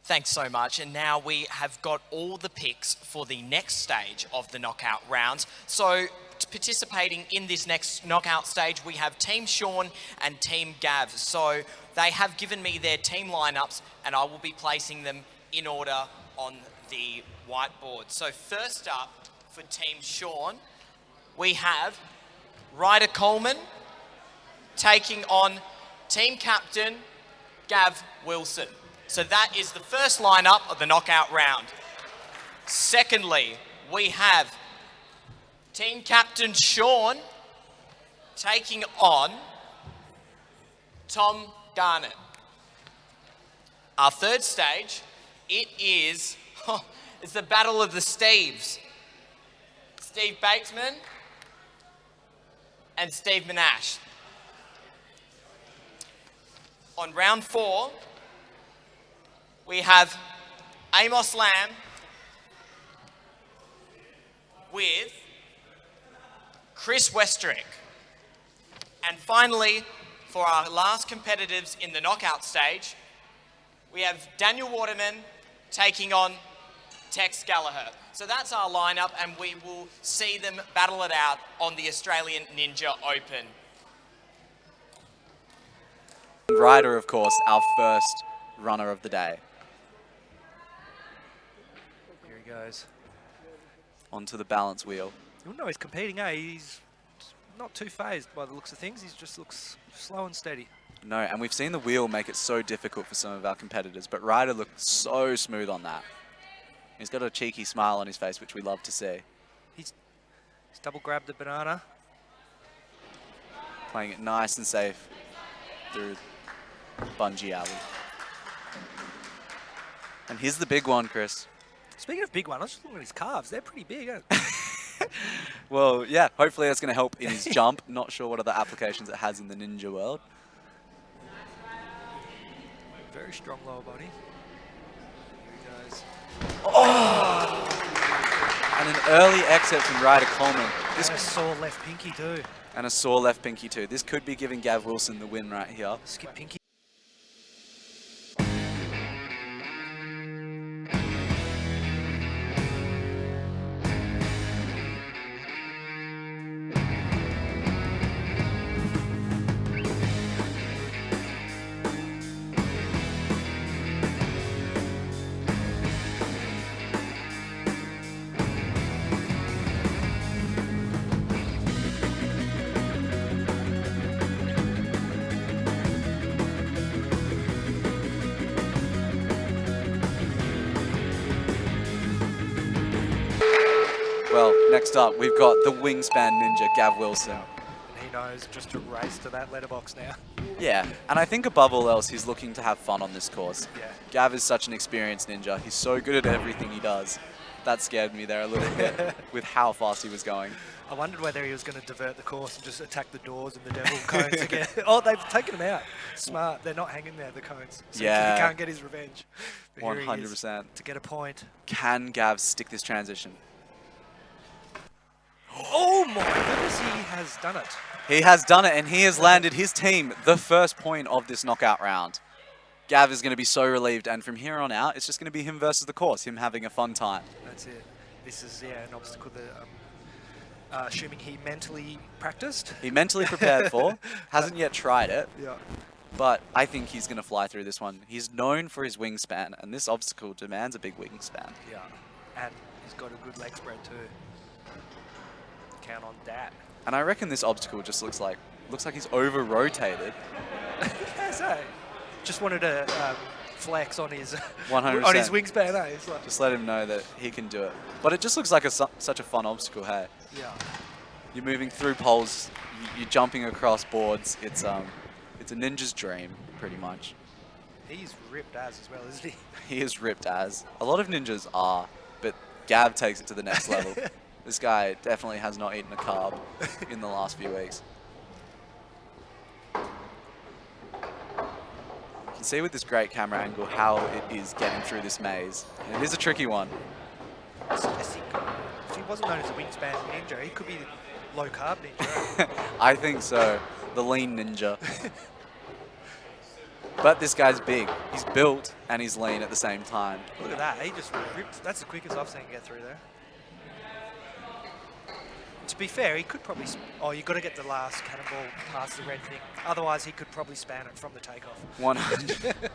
Thanks so much. And now we have got all the picks for the next stage of the knockout rounds. So participating in this next knockout stage, we have Team Shaun and Team Gav. So they have given me their team lineups and I will be placing them in order on the whiteboard. So first up for Team Shaun, we have Ryder Coleman taking on Team Captain Gav Wilson. So that is the first lineup of the knockout round. Secondly, we have Team Captain Shaun taking on Tom Garnett. Our third stage, it's the Battle of the Steves. Steve Batesman and Steve Monash. On round 4, we have Amos Lamb with Chris Westerick. And finally, for our last competitors in the knockout stage, we have Daniel Waterman taking on Tex Gallagher. So that's our lineup, and we will see them battle it out on the Australian Ninja Open. Ryder, of course, our first runner of the day. Here he goes. Onto the balance wheel. You wouldn't know he's competing, eh? He's not too phased by the looks of things. He just looks slow and steady. No, and we've seen the wheel make it so difficult for some of our competitors, but Ryder looked so smooth on that. He's got a cheeky smile on his face, which we love to see. He's double grabbed the banana. Playing it nice and safe through Bungee Alley. And here's the big one, Chris. Speaking of big one, I was just looking at his calves. They're pretty big, aren't they? Well, yeah, hopefully that's going to help in his jump. Not sure what other applications it has in the ninja world. Very strong lower body. Here he goes. Oh! And an early exit from Ryder Coleman. And a sore left pinky too. And a sore left pinky too. This could be giving Gav Wilson the win right here. Skip pinky. Well, next up, we've got the wingspan ninja, Gav Wilson. And he knows just to race to that letterbox now. Yeah, and I think above all else, he's looking to have fun on this course. Yeah. Gav is such an experienced ninja. He's so good at everything he does. That scared me there a little bit with how fast he was going. I wondered whether he was going to divert the course and just attack the doors and the devil cones again. Oh, they've taken them out. Smart. They're not hanging there, the cones. So Yeah. he can't get his revenge. But here he is 100%. to get a point. Can Gav stick this transition? Oh my goodness, he has done it. He has done it, and he has landed his team the first point of this knockout round. Gav is going to be so relieved, and from here on out, it's just going to be him versus the course, him having a fun time. That's it. This is, yeah, an obstacle that, assuming he mentally practiced. He mentally prepared for, hasn't yet tried it, Yeah. but I think he's going to fly through this one. He's known for his wingspan, and this obstacle demands a big wingspan. Yeah. And he's got a good leg spread too. Count on that. And I reckon this obstacle just looks like he's over-rotated. Yes, eh? Just wanted to flex on his 100%. on his wingspan, eh? It's like, Just let him know that he can do it. But it just looks like such a fun obstacle, hey? yeah. You're moving through poles, you're jumping across boards. It's a ninja's dream, pretty much. He's ripped as well, isn't he? He is ripped as. A lot of ninjas are, but Gav takes it to the next level. This guy definitely has not eaten a carb in the last few weeks. You can see with this great camera angle how it is getting through this maze. And it is a tricky one. I think if he wasn't known as a wingspan ninja, he could be the low carb ninja. Right? I think so. The lean ninja. But this guy's big. He's built and he's lean at the same time. Look at that. He just ripped. That's the quickest I've seen him get through there. To be fair, he could probably... Oh, you've got to get the last cannonball past the red thing. Otherwise, he could probably span it from the takeoff. 100.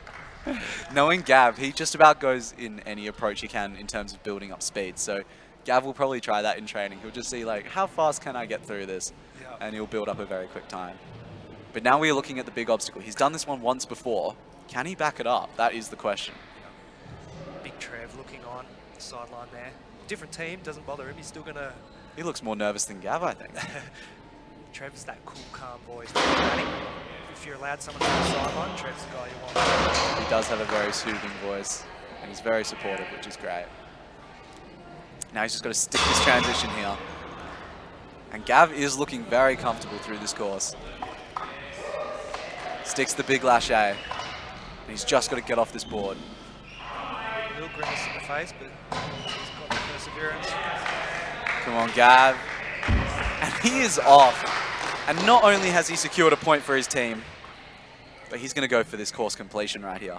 Knowing Gav, he just about goes in any approach he can in terms of building up speed. So Gav will probably try that in training. He'll just see, like, how fast can I get through this? Yeah. And he'll build up a very quick time. But now we are looking at the big obstacle. He's done this one once before. Can he back it up? That is the question. Big Trev looking on the sideline there. Different team, doesn't bother him. He's still going to... He looks more nervous than Gav, I think. Trev's that cool, calm voice. If you're allowed someone on the sideline, Trev's the guy you want. He does have a very soothing voice, and he's very supportive, which is great. Now he's just got to stick this transition here. And Gav is looking very comfortable through this course. Sticks the big lâché, and he's just got to get off this board. A little grimace in the face, but he's got the perseverance. Come on, Gav. And he is off. And not only has he secured a point for his team, but he's going to go for this course completion right here.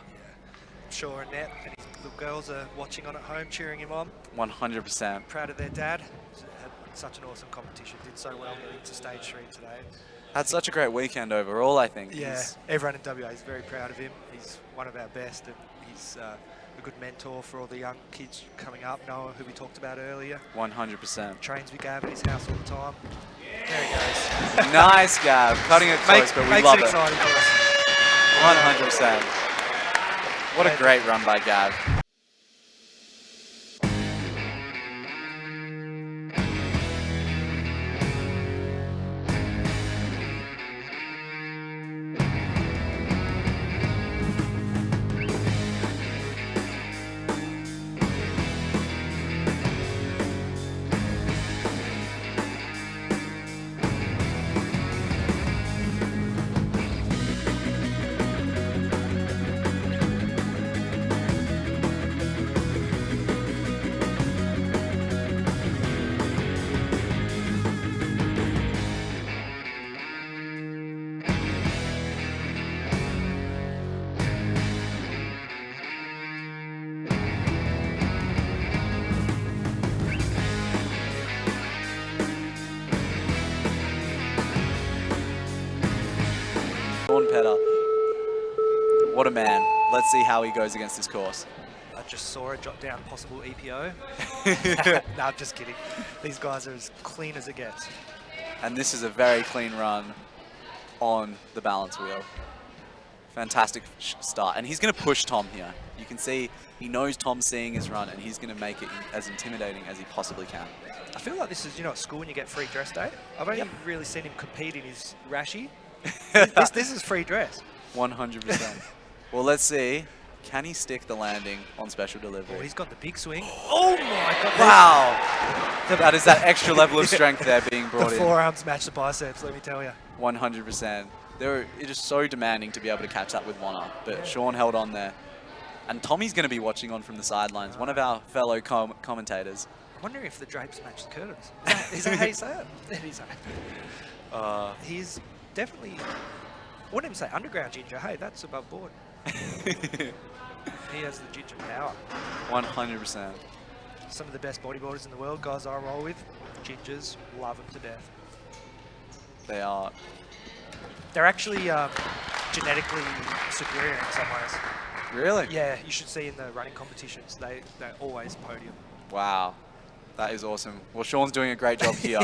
Shaun and Net and his little girls are watching on at home, cheering him on. 100%. Proud of their dad. Had such an awesome competition. Did so well getting to stage 3 today. Had such a great weekend overall, I think. Yeah, everyone in WA is very proud of him. He's one of our best, and he's a good mentor for all the young kids coming up. Noah, who we talked about earlier. 100%. Trains with Gav at his house all the time. There he goes. Nice, Gav. Cutting it close, but we love it. Exciting for us. 100%. What a great run by Gav. Shaun Petter. What a man. Let's see how he goes against this course. I just saw it jot down possible EPO. No, I'm just kidding. These guys are as clean as it gets. And this is a very clean run on the balance wheel. Fantastic start. And he's going to push Tom here. You can see he knows Tom's seeing his run, and he's going to make it as intimidating as he possibly can. I feel like this is, you know, at school when you get free dress day. I've only really seen him compete in his rashi. This is free dress. 100%. Well, let's see. Can he stick the landing on special delivery? Oh, he's got the big swing. Oh my God. Wow. That is that extra level of strength there being brought The in. forearms match the biceps, let me tell you. 100%. It is so demanding to be able to catch that with one arm, but Shaun held on there. And Tommy's going to be watching on from the sidelines, one of our fellow commentators. I'm wondering if the drapes match the curtains. Is that how you say it? It is. He's definitely, I wouldn't even say underground ginger. Hey, that's above board. He has the ginger power. 100%. Some of the best bodybuilders in the world, guys I roll with, gingers, love them to death. They are. They're actually genetically superior in some ways. Really? Yeah, you should see in the running competitions, they're always podium. Wow. That is awesome. Well, Shaun's doing a great job here.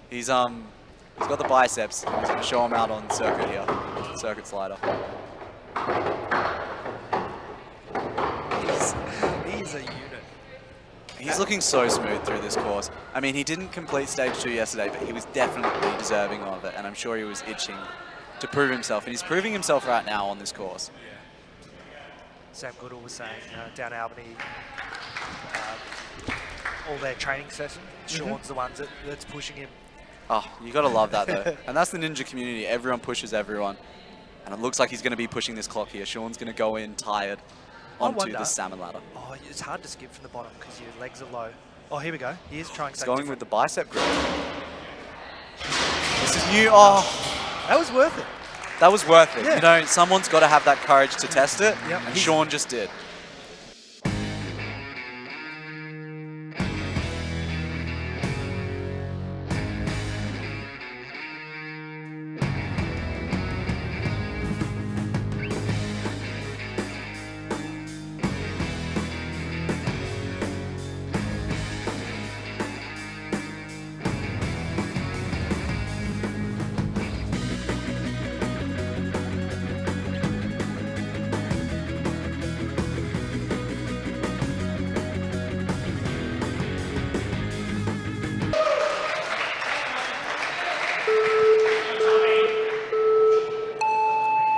He's got the biceps. He's going to show him out on circuit here. Circuit slider. He's a unit. He's looking so smooth through this course. I mean, he didn't complete stage 2 yesterday, but he was definitely deserving of it, and I'm sure he was itching to prove himself, and he's proving himself right now on this course. Sam Goodall was saying down Albany, all their training sessions, Shaun's the ones that's pushing him. Oh, you got to love that, though. And that's the ninja community. Everyone pushes everyone. And it looks like he's going to be pushing this clock here. Shaun's going to go in tired onto the salmon ladder. Oh, it's hard to skip from the bottom because your legs are low. Oh, here we go. He is trying He's something going with different. the bicep grip. This is new. Oh, That was worth it. That was worth it. Yeah. You know, someone's got to have that courage to test it, Yep. and Shaun just did.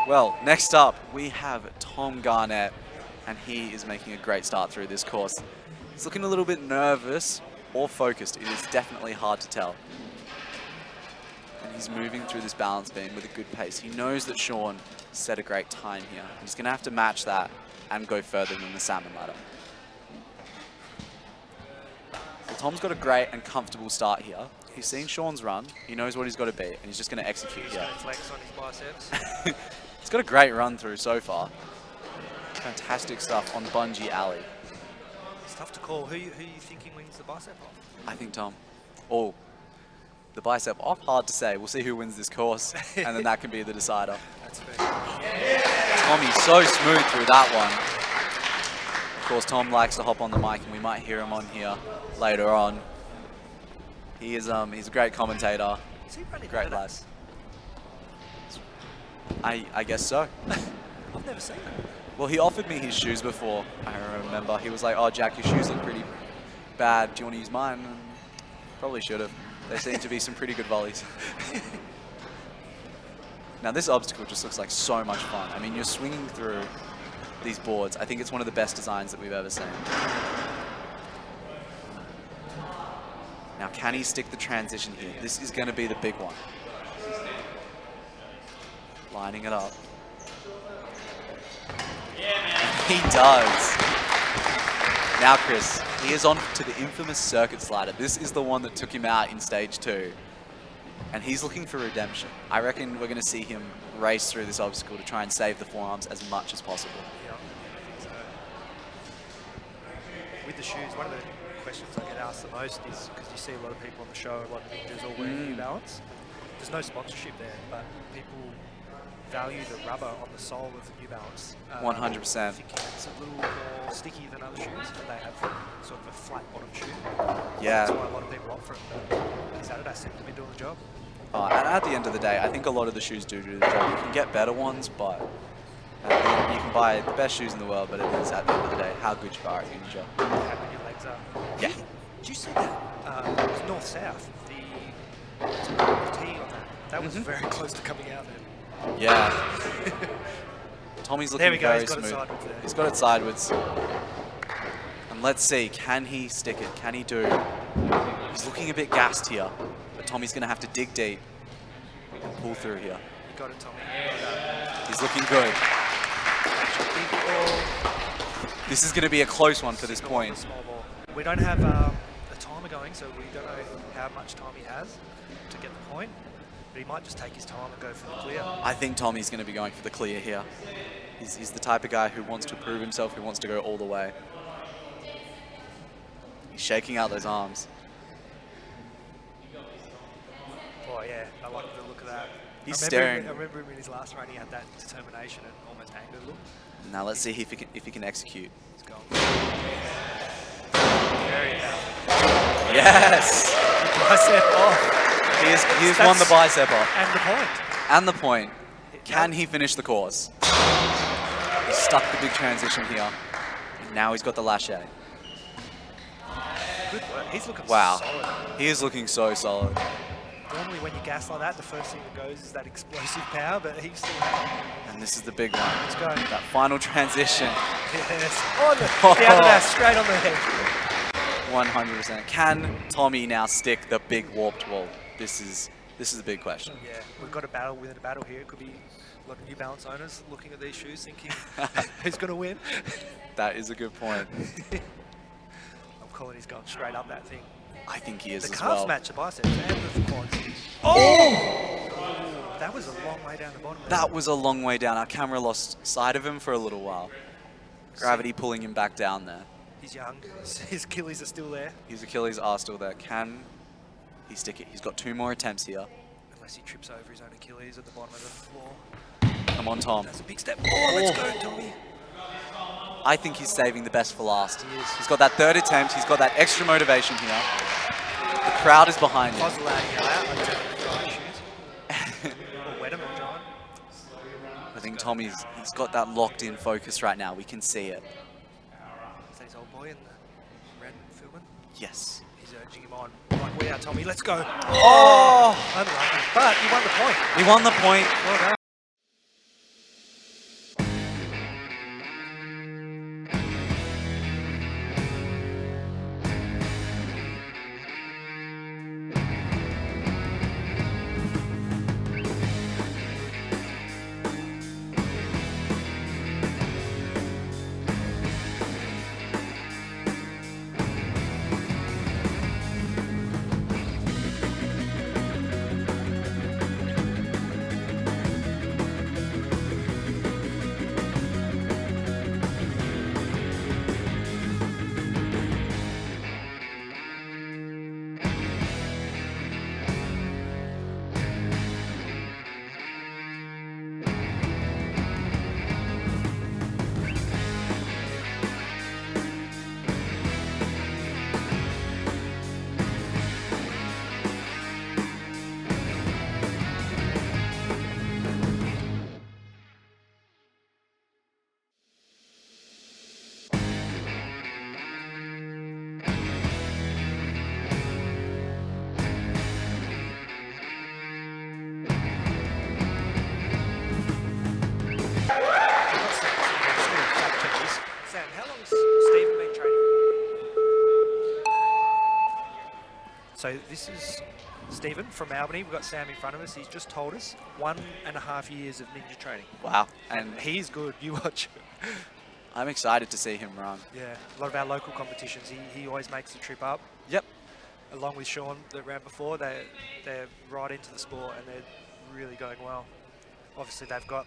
Well, next up, we have Tom Garnett, and he is making a great start through this course. He's looking a little bit nervous or focused. It is definitely hard to tell. And he's moving through this balance beam with a good pace. He knows that Shaun set a great time here. He's going to have to match that and go further than the salmon ladder. Well, Tom's got a great and comfortable start here. He's seen Shaun's run. He knows what he's got to be, and he's just going to execute He's here. going to flex on his biceps. He's got a great run through so far. Fantastic stuff on Bungee Alley. It's tough to call. Who you thinking wins the bicep off? I think Tom. Oh, the bicep off, hard to say. We'll see who wins this course, and then that can be the decider. That's fair. Tommy's so smooth through that one. Of course, Tom likes to hop on the mic, and we might hear him on here later on. He is he's a great commentator. Is he running Great lad. Adidas? I guess so. I've never seen it. Well, he offered me his shoes before, I remember. He was like, oh, Jack, your shoes look pretty bad. Do you want to use mine? And probably should have. There seem to be some pretty good volleys. Now, this obstacle just looks like so much fun. I mean, you're swinging through these boards. I think it's one of the best designs that we've ever seen. Now, can he stick the transition here? This is going to be the big one. Lining it up. He does. Now, Chris, he is on to the infamous circuit slider. This is the one that took him out in stage 2. And he's looking for redemption. I reckon we're going to see him race through this obstacle to try and save the forearms as much as possible. Yeah, I think so. With the shoes, one of the questions I get asked the most is, because you see a lot of people on the show, a lot of ninjas all wearing New Balance. There's no sponsorship there, but people value the rubber on the sole of the New Balance. 100%. Thinking it's a little more sticky than other shoes, and they have sort of a flat bottom shoe. Yeah. That's why a lot of people opt for it. But these Adidas seem to be doing the job. And at the end of the day, I think a lot of the shoes do the job. You can get better ones, but you can buy the best shoes in the world, but it is, at the end of the day, how good you are at ninja. How good your legs are. Yeah. Did you see that? It was north-south. The T on that. That was very close to coming out then. Yeah. Tommy's looking There we go, very he's got it smooth. sideways there. He's got it sideways. And let's see, can he stick it? Can he do? He's looking a bit gassed here, but Tommy's going to have to dig deep and pull through here. You got it, Tommy. Well He's looking good. done. Big ball. This is going to be a close one for this Single on the point. small ball. We don't have a timer going, so we don't know how much time he has to get the point. But he might just take his time and go for the clear. I think Tommy's going to be going for the clear here. He's the type of guy who wants to prove himself, who wants to go all the way. He's shaking out those arms. Oh yeah, I like the look of that. He's I staring. remember him in his last run, he had that determination and almost anger look. Now let's see if he can execute. He's gone. Very powerful. Yes! Bicep off. He has won the bicep off. And the point. And the point. Can he finish the course? He stuck the big transition here. And now he's got the lache. Good work. He's looking Wow. solid. He is looking so solid. Normally when you gas like that, the first thing that goes is that explosive power, but he's still has it. And this is the big one. Let's go. That final transition. Yes. Oh, the Adidas straight on the head. 100%. Can Tommy now stick the big warped wall? This is the big question. Yeah, we've got a battle within a battle here. It could be a lot of New Balance owners looking at these shoes thinking, who's going to win? That is a good point. I'm calling he's going straight up that thing. I think he is The as calves well. match the biceps and the quads. Oh! That was a long way down the bottom there. That was a long way down. Our camera lost sight of him for a little while. Gravity pulling him back down there. He's young. His Achilles are still there. His Achilles are still there. Can he stick it? He's got 2 more attempts here. Unless he trips over his own Achilles at the bottom of the floor. Come on, Tom. That's a big step. Oh, let's go, Tommy. I think he's saving the best for last. He is. He's got that 3rd attempt. He's got that extra motivation here. The crowd is behind If I him. was allowed to yell out, I'd tell him to try shoes. Or wet him and dry him. I think Tommy's he's got that locked in focus right now. We can see it. Is that his old boy in the red filming? Yes. He's urging him on. Like, we are, Tommy. Let's go. Oh! Unlucky. But you won the point. He won the point. Well done. Sam, how long's Stephen been training? So this is Stephen from Albany. We've got Sam in front of us. He's just told us 1.5 years of ninja training. Wow. And he's good. You watch. I'm excited to see him run. Yeah, a lot of our local competitions, he always makes the trip up. Yep. Along with Shaun that ran before, they're right into the sport and they're really going well. Obviously, they've got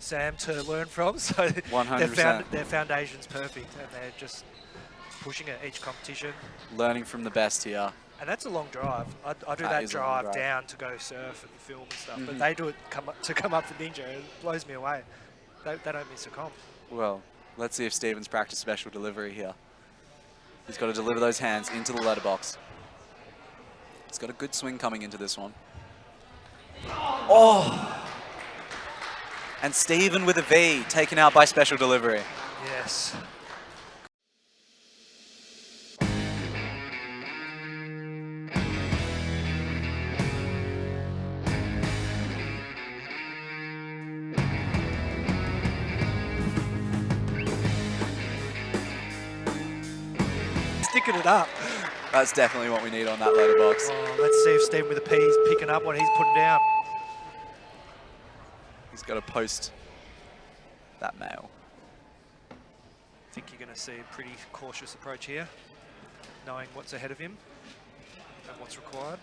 Sam to learn from, so 100%. their foundation's perfect and they're just pushing it each competition. Learning from the best here. And that's a long drive. I do That that is a long drive drive. down to go surf and film and stuff, Mhm. but they do it to come up for ninja. It blows me away. They don't miss a comp. Well, let's see if Stephen's practiced special delivery here. He's got to deliver those hands into the letterbox. He's got a good swing coming into this one. Oh! And Stephen with a V, taken out by special delivery. Yes. Sticking it up. That's definitely what we need on that letterbox. Oh, let's see if Stephen with a P is picking up what he's putting down. He's got to post that mail. I think you're going to see a pretty cautious approach here, knowing what's ahead of him and what's required.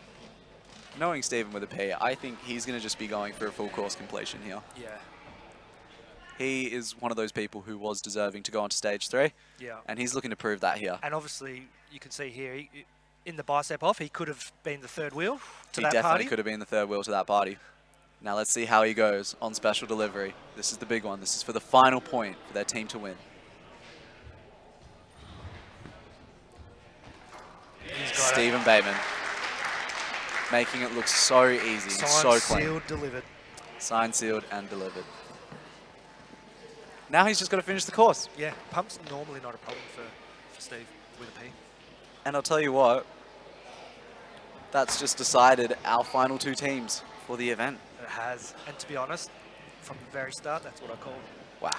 Knowing Stephen with a P, I think he's going to just be going for a full course completion here. Yeah, He is one of those people who was deserving to go on to stage 3, yeah. and he's looking to prove that here. And obviously, you can see here, in the bicep off, he could have been the third wheel to He that definitely party. could have been the third wheel to that party. Now let's see how he goes on special delivery. This is the big one. This is for the final point for their team to win. He's got Stephen Bateman making it look so easy, Signed, so clean. sealed, delivered. Signed, sealed, and delivered. Now he's just got to finish the course. Yeah, pump's normally not a problem for Steve with a P. And I'll tell you what, that's just decided our final 2 teams for the event. It has. And to be honest, from the very start, that's what I called. Wow,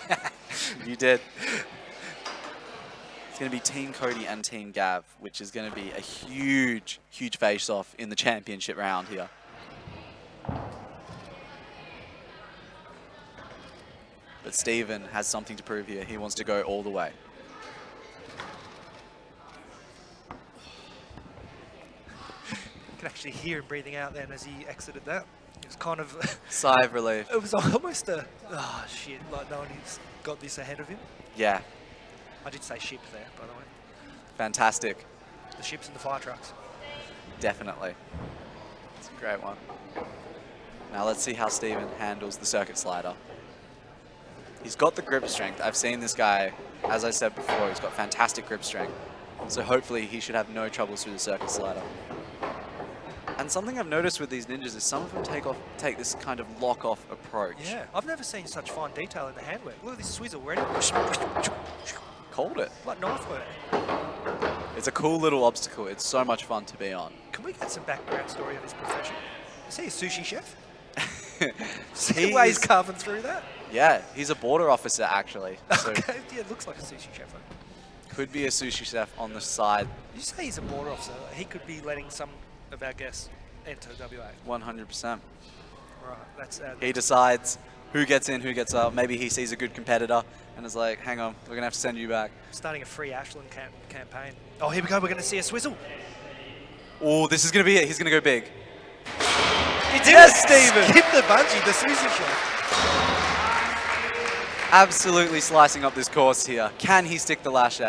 you did. It's going to be Team Cody and Team Gav, which is going to be a huge, huge face-off in the championship round here. But Stephen has something to prove here. He wants to go all the way. You can actually hear him breathing out then as he exited that. It was kind of... Sigh of relief. It was almost a... Oh, shit. Like, no one's got this ahead of him. Yeah, I did say ship there, by the way. fantastic. The ships and the fire trucks. Definitely. It's a great one. Now let's see how Steven handles the circuit slider. He's got the grip strength. I've seen this guy, as I said before, he's got fantastic grip strength. So hopefully he should have no troubles through the circuit slider. And something I've noticed with these ninjas is some of them take this kind of lock-off approach. Yeah, I've never seen such fine detail in the handwork. Look at this swizzle, ready? Called it. Like knife work. It's a cool little obstacle. It's so much fun to be on. Can we get some background story of his profession? Is he a sushi chef? He See the way he's is- carving through that? Yeah, he's a border officer actually. So Okay, yeah, it looks like a sushi chef. Huh? could be a sushi chef on the side. You say he's a border officer. He could be letting some of our guests enter WA. 100%. Right, that's... He decides who gets in, who gets out. Maybe he sees a good competitor and is like, hang on, we're going to have to send you back. starting a free Ashland campaign. Oh, here we go. We're going to see a swizzle. Oh, this is going to be it. He's going to go big. He did Yes, it. Steven. Skip the bungee, the sushi chef. Absolutely slicing up this course here. Can he stick the lache?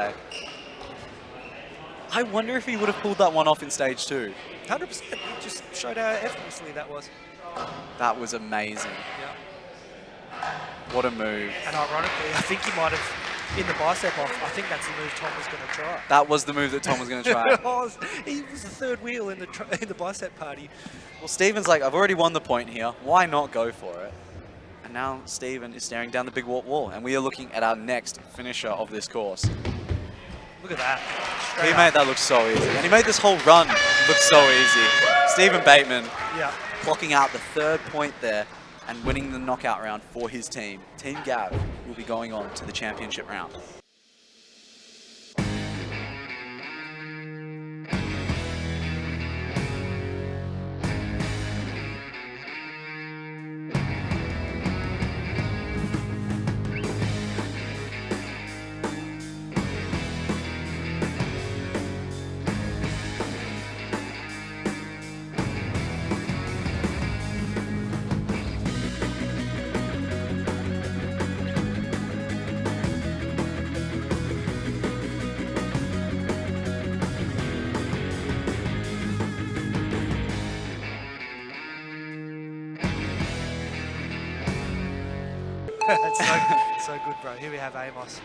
I wonder if he would have pulled that one off in stage 2. 100%. He just showed how effortlessly that was. That was amazing. Yeah. What a move. And ironically, I think he might have, in the bicep off, I think that's the move Tom was going to try. That was the move that Tom was going to try. He was the third wheel in the bicep party. Well, Steven's like, I've already won the point here. Why not go for it? And now Steven is staring down the big warp wall, and we are looking at our next finisher of this course. Look at that. He Straight made up. that look so easy, and he made this whole run look so easy. Steven Bateman Yeah. clocking out the 3rd point there and winning the knockout round for his team. Team Gav will be going on to the championship round. That's so good, bro. Here we have Amos.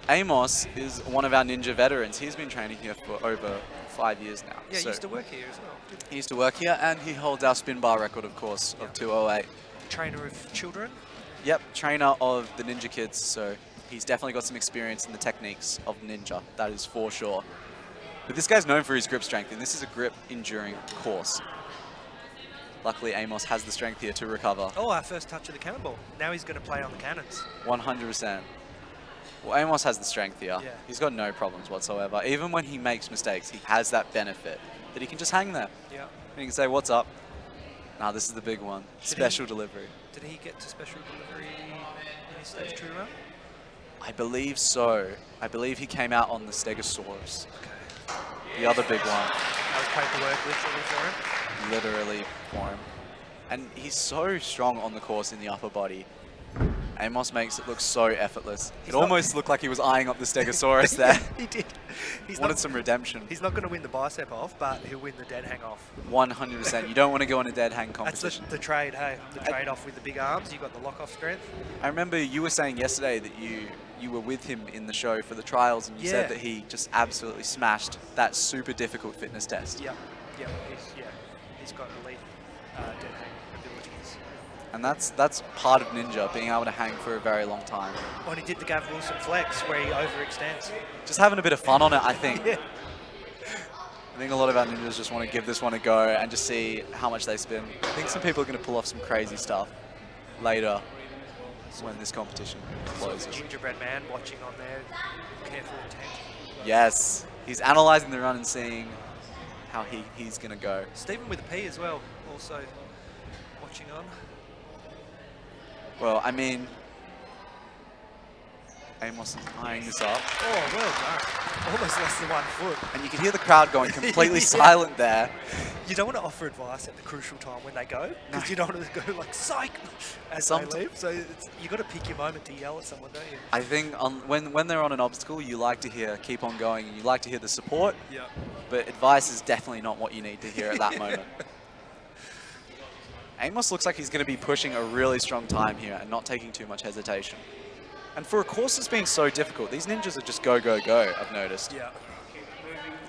Amos is one of our ninja veterans. He's been training here for over 5 years now. Yeah, he So used to work here as well. Didn't he used to work here, and he holds our spin bar record, of course, of 208. he? Trainer of children. Yep, trainer of the Ninja Kids, so he's definitely got some experience in the techniques of ninja, that is for sure. But this guy's known for his grip strength, and this is a grip enduring course. Luckily, Amos has the strength here to recover. Oh, our first touch of the cannonball. Now he's going to play on the cannons. 100%. Well, Amos has the strength here. Yeah. He's got no problems whatsoever. Even when he makes mistakes, he has that benefit that he can just hang there. Yeah. And he can say, what's up? Nah, this is the big one. Did Special delivery. Did he get to special delivery in his stage 2 run? I believe so. I believe he came out on the Stegosaurus. Okay. The other big one. That was paperwork literally for him. Literally for him. And he's so strong on the course in the upper body. Amos makes it look so effortless. He's It not- almost looked like he was eyeing up the Stegosaurus there. He did. He's Wanted not, some redemption. he's not going to win the bicep off, but he'll win the dead hang off. 100%. You don't want to go on a dead hang That's competition. the trade, hey. The trade off with the big arms. You got the lock off strength. I remember you were saying yesterday that you were with him in the show for the trials, and you Yeah. said that he just absolutely smashed that super difficult fitness test. Yep. Yep. He's got elite dead hang abilities. And that's part of ninja, being able to hang for a very long time. Oh, and he did the Gav Wilson flex where he overextends. Just having a bit of fun on it, I think. Yeah. I think a lot of our ninjas just want to give this one a go and just see how much they spin. I think some people are going to pull off some crazy stuff later when this competition closes. Gingerbread man watching on there, careful intent. Yes, he's analysing the run and seeing how he's going to go. Stephen with a P as well, also watching on. Well, I mean, Amos is eyeing this up. Oh, well done. Almost lost the 1 foot. And you can hear the crowd going completely Yeah. silent there. You don't want to offer advice at the crucial time when they go, because you don't want to go like psych as Somet- they leave. So you got to pick your moment to yell at someone, don't you? I think when they're on an obstacle, you like to hear keep on going, and you like to hear the support, Yeah. but advice is definitely not what you need to hear at that moment. Amos looks like he's going to be pushing a really strong time here and not taking too much hesitation. And for a course that's being so difficult, these ninjas are just go, go, go, I've noticed. Yeah.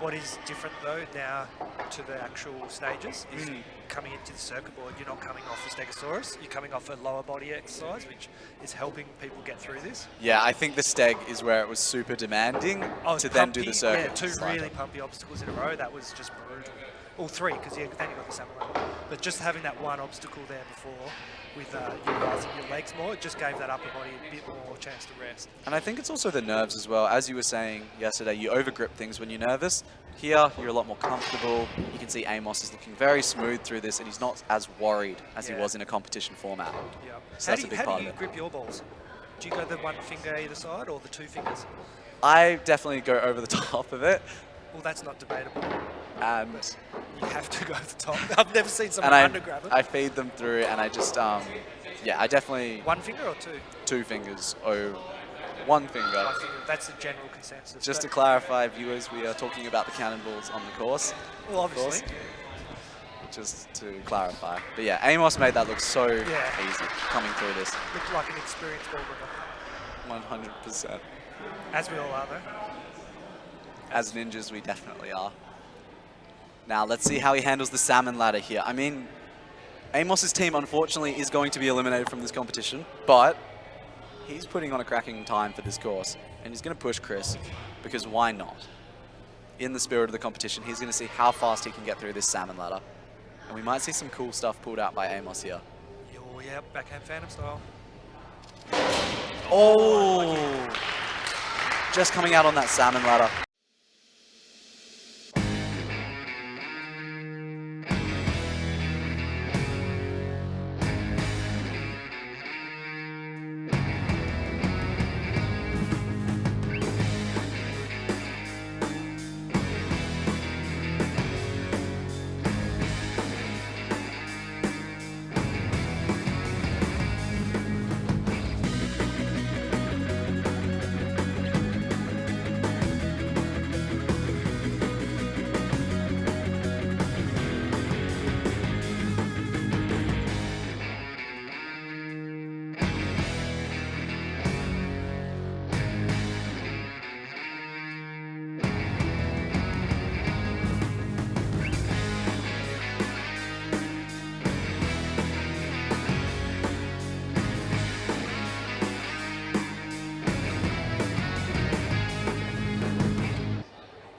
What is different though now to the actual stages is coming into the circuit board, you're not coming off a Stegosaurus, you're coming off a lower body exercise, which is helping people get through this. Yeah, I think the steg is where it was super demanding to then do the circuit. Yeah, 2 slider. really pumpy obstacles in a row, that was just brutal. All 3, because then you got the salmon run. But just having that one obstacle there before, with utilizing your legs more, it just gave that upper body a bit more chance to rest. And I think it's also the nerves as well. As you were saying yesterday, you overgrip things when you're nervous. Here, you're a lot more comfortable. You can see Amos is looking very smooth through this, and he's not as worried as he was in a competition format. Yeah. So that's a big how part do you of it. grip your balls? Do you go the 1 finger either side or the 2 fingers? I definitely go over the top of it, Well, that's not debatable. and You have to go over the top. I've never seen someone and undergrab it. I feed them through, and I just yeah, I definitely 1 finger or 2? 2 fingers. Oh, 1 finger. 1 finger. That's the general consensus. Just to But- clarify, viewers, we are talking about the cannonballs on the course. well, of course. obviously. Just to clarify. But yeah, Amos made that look so Yeah. easy coming through this. Looked like an experienced ball runner, 100%. as we all are though. As ninjas, we definitely are. Now, let's see how he handles the salmon ladder here. I mean, Amos's team, unfortunately, is going to be eliminated from this competition, but he's putting on a cracking time for this course, and he's going to push Chris, because why not? In the spirit of the competition, he's going to see how fast he can get through this salmon ladder. And we might see some cool stuff pulled out by Amos here. Oh, yeah, backhand phantom style. Oh! Just coming out on that salmon ladder.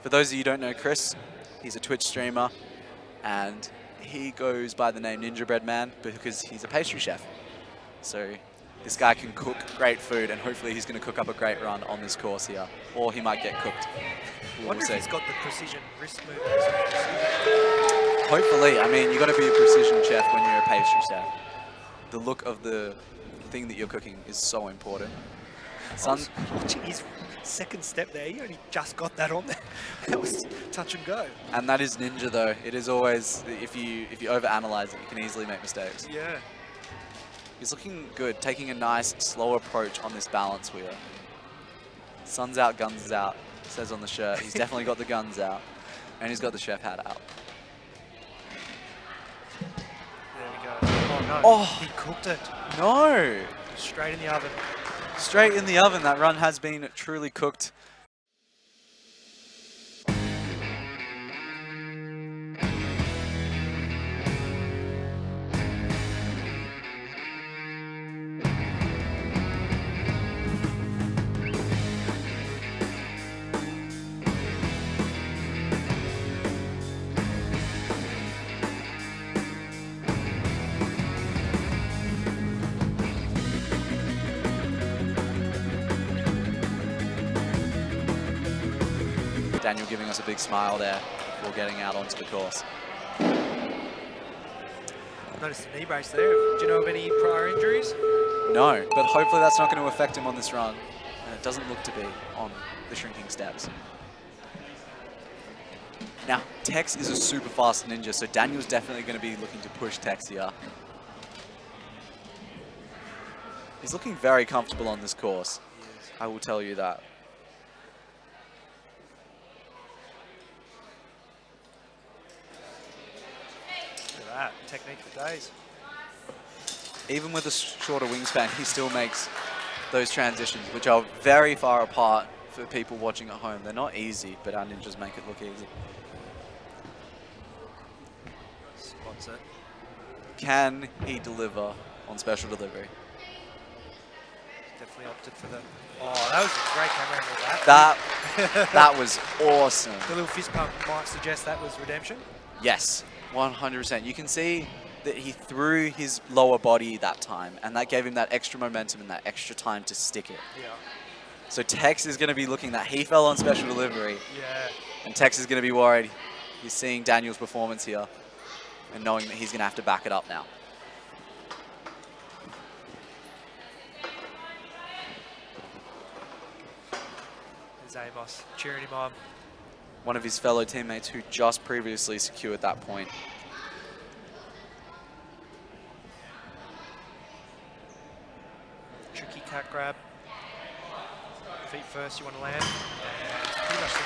For those of you who don't know Chris, he's a Twitch streamer, and he goes by the name Ninja Bread Man because he's a pastry chef. So this guy can cook great food, and hopefully he's going to cook up a great run on this course here, or he might get cooked. I We'll wonder if see. he's got the precision wrist movements. Hopefully, I mean, you got to be a precision chef when you're a pastry chef. The look of the thing that you're cooking is so important. Son, Watching his second step there, he only just got that on there. That was touch and go. and that is ninja though. It is always, if you overanalyze it, you can easily make mistakes. Yeah. He's looking good, taking a nice, slow approach on this balance wheel. Sun's out, guns out, says on the shirt. He's definitely got the guns out, and he's got the chef hat out. There we go. Oh no, Oh. he cooked it. No! Straight in the oven. Straight in the oven. That run has been truly cooked. Daniel giving us a big smile there before getting out onto the course. Noticed the knee brace there. Do you know of any prior injuries? No, but hopefully that's not going to affect him on this run. it doesn't look to be on the shrinking steps. Now, Tex is a super fast ninja, so Daniel's definitely going to be looking to push Tex here. He's looking very comfortable on this course. I will tell you that. Look at that. Technique for days. Even with a shorter wingspan, he still makes those transitions, which are very far apart for people watching at home. They're not easy, but our ninjas make it look easy. Spots it. Can he deliver on special delivery? Definitely opted for the... Oh, that was a great camera angle. That was awesome. The little fist pump might suggest that was redemption. Yes, 100%. You can see that he threw his lower body that time, and that gave him that extra momentum and that extra time to stick it. Yeah. So Tex is going to be looking that he fell on special delivery, Yeah. and Tex is going to be worried. He's seeing Daniel's performance here and knowing that he's going to have to back it up now. There's Amos cheering him on. One of his fellow teammates who just previously secured that point. Tricky cat grab. Feet first, you want to land. And pretty much the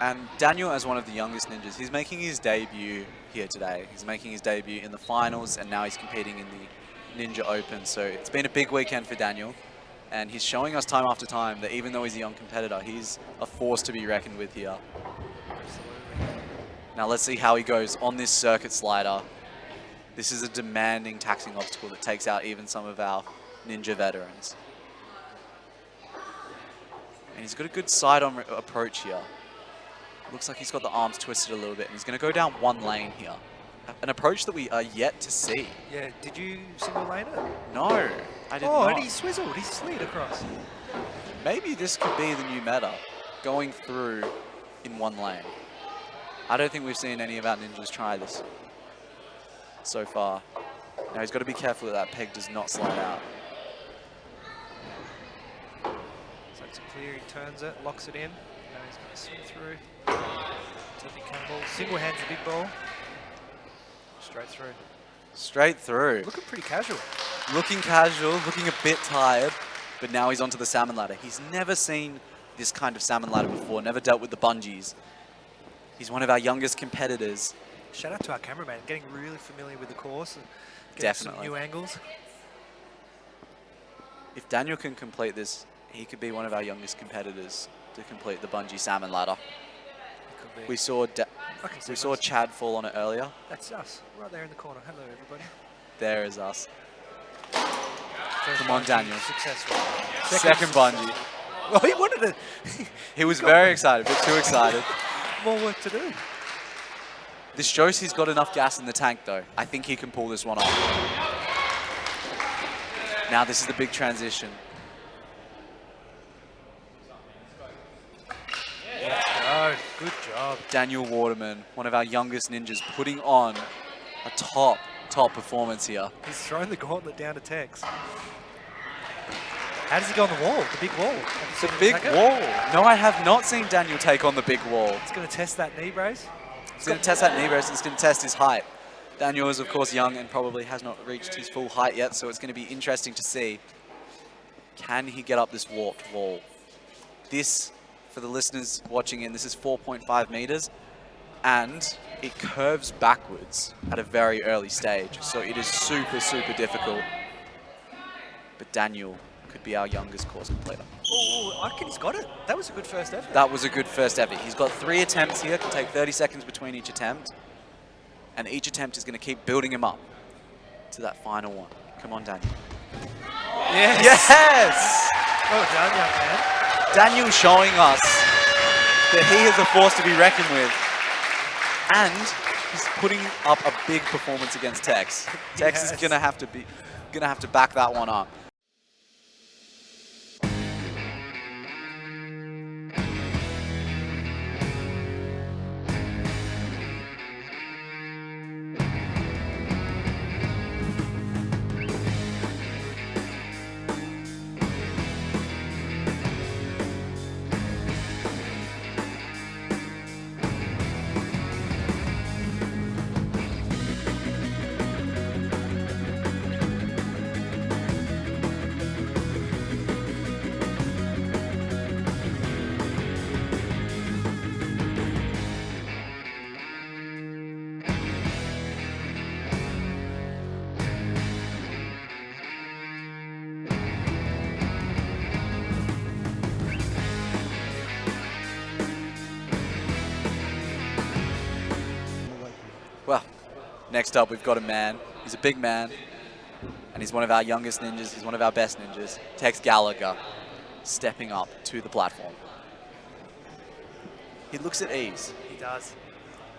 And Daniel, as one of the youngest ninjas, he's making his debut here today. He's making his debut in the finals, and now he's competing in the Ninja Open. So it's been a big weekend for Daniel, and he's showing us time after time that even though he's a young competitor, he's a force to be reckoned with here. Absolutely. Now let's see how he goes on this circuit slider. This is a demanding, taxing obstacle that takes out even some of our ninja veterans. And he's got a good side-on approach here. Looks like he's got the arms twisted a little bit, and he's going to go down one lane here. An approach that we are yet to see. Yeah, did you single lane it? No, I did Oh, not. and he swizzled, he slid across. Maybe this could be the new meta, going through in one lane. I don't think we've seen any of our ninjas try this so far. Now he's got to be careful that peg does not slide out. So it's clear, he turns it, locks it in. Now he's going to swing through. To the cannonball. Single hands the big ball. Straight through. Straight through. Looking pretty casual. Looking casual, looking a bit tired, but now he's onto the salmon ladder. He's never seen this kind of salmon ladder before, never dealt with the bungees. He's one of our youngest competitors. Shout out to our cameraman, getting really familiar with the course and getting Definitely. some new angles. If Daniel can complete this, he could be one of our youngest competitors to complete the bungee salmon ladder. It could be. We saw I can see we saw those. Chad fall on it earlier. That's us, right there in the corner. Hello, everybody. There is us. First Come on, bungee Daniel. Successful. Second bungee. Well, he wanted it. He was very excited, a bit too excited. More work to do. This shows he's got enough gas in the tank, though. I think he can pull this one off. Now this is the big transition. Let's go. Good job. Daniel Waterman, one of our youngest ninjas, putting on a top performance here. He's thrown the gauntlet down to Tex. How does he go on the wall? The big wall? The big wall. No, I have not seen Daniel take on the big wall. It's going to test that knee brace. He's going to test that knee brace. He's going to test his height. Daniel is, of course, young and probably has not reached his full height yet, so it's going to be interesting to see. Can he get up this warped wall? This, for the listeners watching in, this is 4.5 meters, and it curves backwards at a very early stage, so it is super, super difficult. But Daniel could be our youngest course completer. Oh, I reckon he's got it. That was a good first effort. That was a good first effort. He's got 3 attempts here, can take 30 seconds between each attempt. And each attempt is going to keep building him up to that final one. Come on, Daniel. Yes! Yes! Well done, young man. Daniel showing us that he is a force to be reckoned with. And he's putting up a big performance against Tex. Tex Yes. is going to have to back that one up. Next up, we've got a man. He's a big man, and he's one of our youngest ninjas. He's one of our best ninjas. Tex Gallagher, stepping up to the platform. He looks at ease. He does.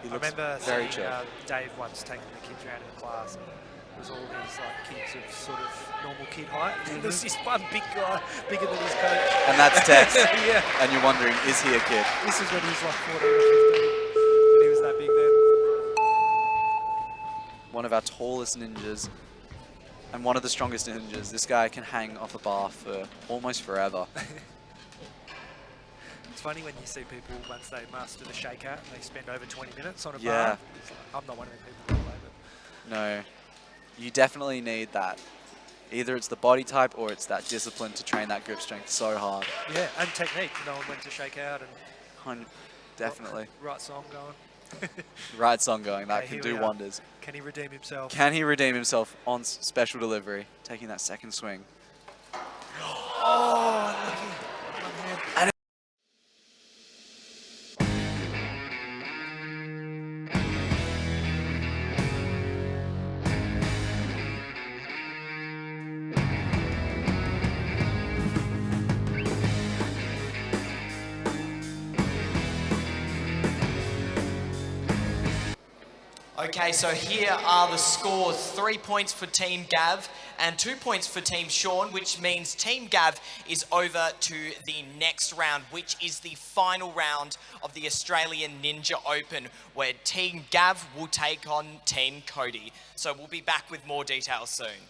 He I looks remember very seeing chill. Dave once taking the kids around in class. It was all these like kids of sort of normal kid height. And there's this one big guy, bigger than his coach. And that's Tex. Yeah. And you're wondering, is he a kid? This is when he was like 14 or 15. And he was that big then. One of our tallest ninjas and one of the strongest ninjas. This guy can hang off a bar for almost forever. It's funny when you see people, once they master the shakeout, and they spend over 20 minutes on a Yeah. bar. It's like, I'm not one of the people that play it. No, you definitely need that. Either it's the body type or it's that discipline to train that grip strength so hard. Yeah, and technique, knowing when to shake out and Definitely. right song going. Right song going, that Okay, can here do we are. wonders. Can he redeem himself? Can he redeem himself on special delivery, taking that second swing? Oh, unlucky. One hand. Okay, so here are the scores. 3 points for Team Gav and 2 points for Team Shaun, which means Team Gav is over to the next round, which is the final round of the Australian Ninja Open, where Team Gav will take on Team Cody. So we'll be back with more details soon.